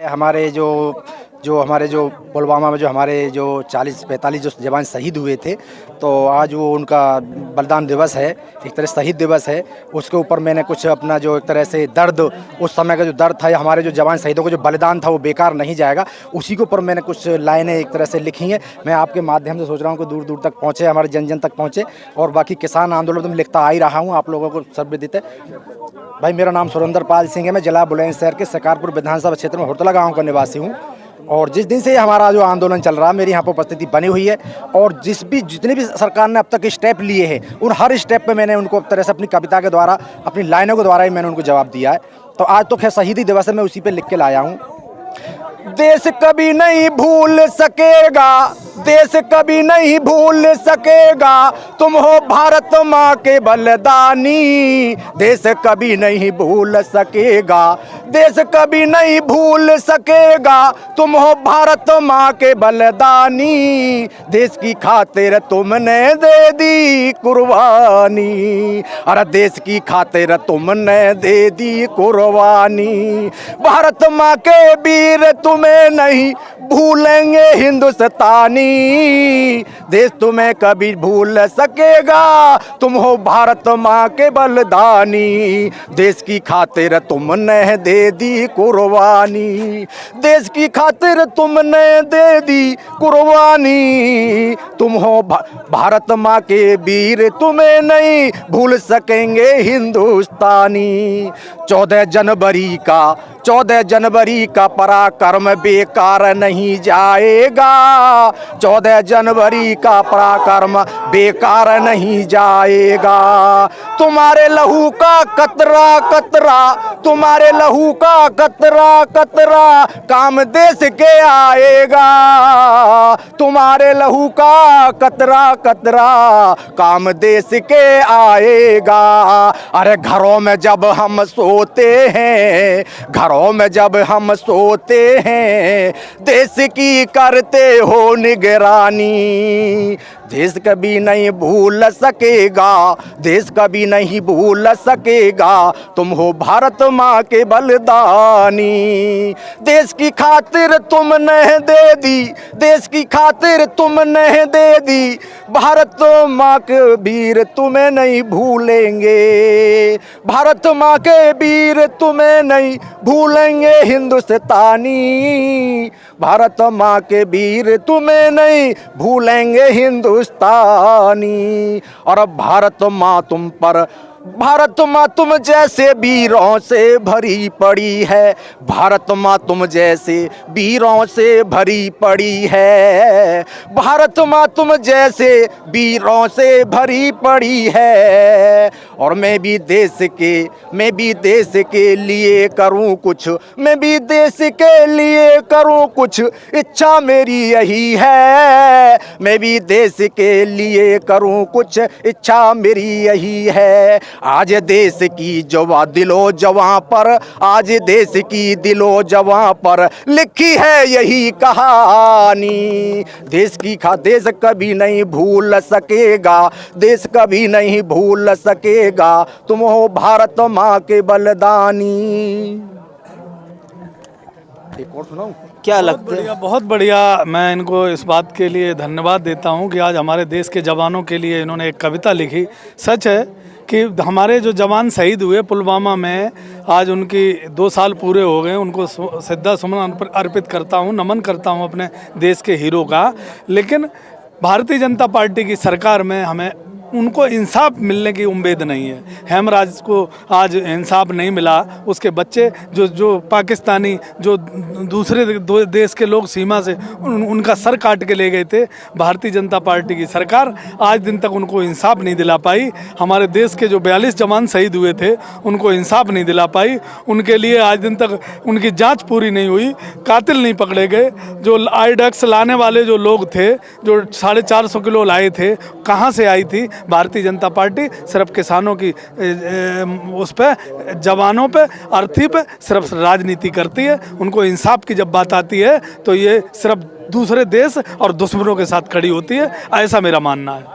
हमारे जो पुलवामा में जो हमारे जो 40-45 जो जवान शहीद हुए थे, तो आज वो उनका बलिदान दिवस है, एक तरह शहीद दिवस है। उसके ऊपर मैंने कुछ अपना जो एक तरह से दर्द, उस समय का जो दर्द था, हमारे जो जवान शहीदों का जो बलिदान था वो बेकार नहीं जाएगा, उसी के ऊपर मैंने कुछ लाइनें एक तरह से लिखी हैं। मैं आपके माध्यम से सोच रहा हूँ कि दूर दूर तक पहुँचे, हमारे जन जन तक पहुँचे। और बाकी किसान आंदोलन तो मैं लिखता आ ही रहा हूँ, आप लोगों को सर्वविदित है। भाई मेरा नाम सुरेंद्र पाल सिंह है, मैं जिला बुलंदशहर के शिकारपुर विधानसभा क्षेत्र में हुरतला गाँव का निवासी हूँ। और जिस दिन से हमारा जो आंदोलन चल रहा है, मेरी यहाँ पर उपस्थिति बनी हुई है। और जितने भी सरकार ने अब तक स्टेप लिए हैं, उन हर स्टेप पे मैंने उनको एक तरह से अपनी कविता के द्वारा, अपनी लाइनों के द्वारा ही मैंने उनको जवाब दिया है। तो आज तो खैर शहीदी दिवस है, मैं उसी पे लिख के लाया हूँ। देश कभी नहीं भूल सकेगा, देश कभी नहीं भूल सकेगा, तुम हो भारत माँ के बलिदानी। देश कभी नहीं भूल सकेगा, देश कभी नहीं भूल सकेगा, तुम हो भारत माँ के बलिदानी। देश की खातिर तुमने दे दी कुर्बानी, अरे देश की खातिर तुमने दे दी कुर्बानी। भारत माँ के वीर तुम्हें नहीं भूलेंगे हिंदुस्तानी। देश तुम्हें कभी भूल सकेगा, तुम हो भारत माँ के बलिदानी। देश की खातिर तुमने दे दी कुर्बानी, देश की खातिर तुमने दे दी कुर्बानी। तुम हो भारत माँ के वीर, तुम्हें नहीं भूल सकेंगे हिंदुस्तानी। 14 जनवरी का पराक्रम बेकार नहीं जाएगा, 14 जनवरी का पराक्रम बेकार नहीं जाएगा। तुम्हारे लहू का कतरा कतरा, तुम्हारे लहू का कतरा कतरा काम देश के आएगा। तुम्हारे लहू का कतरा कतरा काम देश के आएगा। अरे घरों में जब हम सोते हैं, घरों में जब हम सोते हैं, देश की करते हो निगरानी। देश कभी नहीं भूल सकेगा, देश कभी नहीं भूल सकेगा, तुम हो भारत माँ के बलिदानी। देश की खातिर तुमने दे दी, देश की खातिर तुमने दे दी, भारत माँ के वीर तुम्हें नहीं भूलेंगे। भारत माँ के वीर तुम्हें नहीं भूलेंगे हिंदुस्तानी। भारत माँ के वीर तुम्हें नहीं भूलेंगे हिंदुस्तानी। और अब भारत माँ तुम पर, भारत माँ तुम जैसे वीरों से भरी पड़ी है, भारत माँ तुम जैसे वीरों से भरी पड़ी है। भारत माँ तुम जैसे वीरों से भरी पड़ी है। और मैं भी देश के लिए करूँ कुछ, मैं भी देश के लिए करूँ कुछ, इच्छा मेरी यही है। मैं भी देश के लिए करूँ कुछ, इच्छा मेरी यही है। आज देश की दिलो जवां पर, आज देश की दिलो जवां पर लिखी है यही कहानी। देश कभी नहीं भूल सकेगा, देश कभी नहीं भूल सकेगा, तुम हो भारत माँ के बलिदानी। एक और सुनाऊं? क्या लगता है? बहुत बढ़िया। मैं इनको इस बात के लिए धन्यवाद देता हूं कि आज हमारे देश के जवानों के लिए इन्होंने एक कविता लिखी। सच है कि हमारे जो जवान शहीद हुए पुलवामा में, आज उनकी 2 साल पूरे हो गए। उनको श्रद्धा सुमन अर्पित करता हूं, नमन करता हूं अपने देश के हीरो का। लेकिन भारतीय जनता पार्टी की सरकार में हमें उनको इंसाफ मिलने की उम्मीद नहीं है। हेमराज को आज इंसाफ नहीं मिला, उसके बच्चे जो पाकिस्तानी जो दूसरे देश के लोग सीमा से उनका सर काट के ले गए थे। भारतीय जनता पार्टी की सरकार आज दिन तक उनको इंसाफ नहीं दिला पाई। हमारे देश के जो 42 जवान शहीद हुए थे उनको इंसाफ नहीं दिला पाई। उनके लिए आज दिन तक उनकी जांच पूरी नहीं हुई, कातिल नहीं पकड़े गए। जो आईडक्स लाने वाले जो लोग थे, जो 450 किलो लाए थे, कहाँ से आई थी? भारतीय जनता पार्टी सिर्फ किसानों की उस पे, जवानों पे, अर्थी पे सिर्फ राजनीति करती है। उनको इंसाफ की जब बात आती है तो ये सिर्फ दूसरे देश और दुश्मनों के साथ खड़ी होती है, ऐसा मेरा मानना है।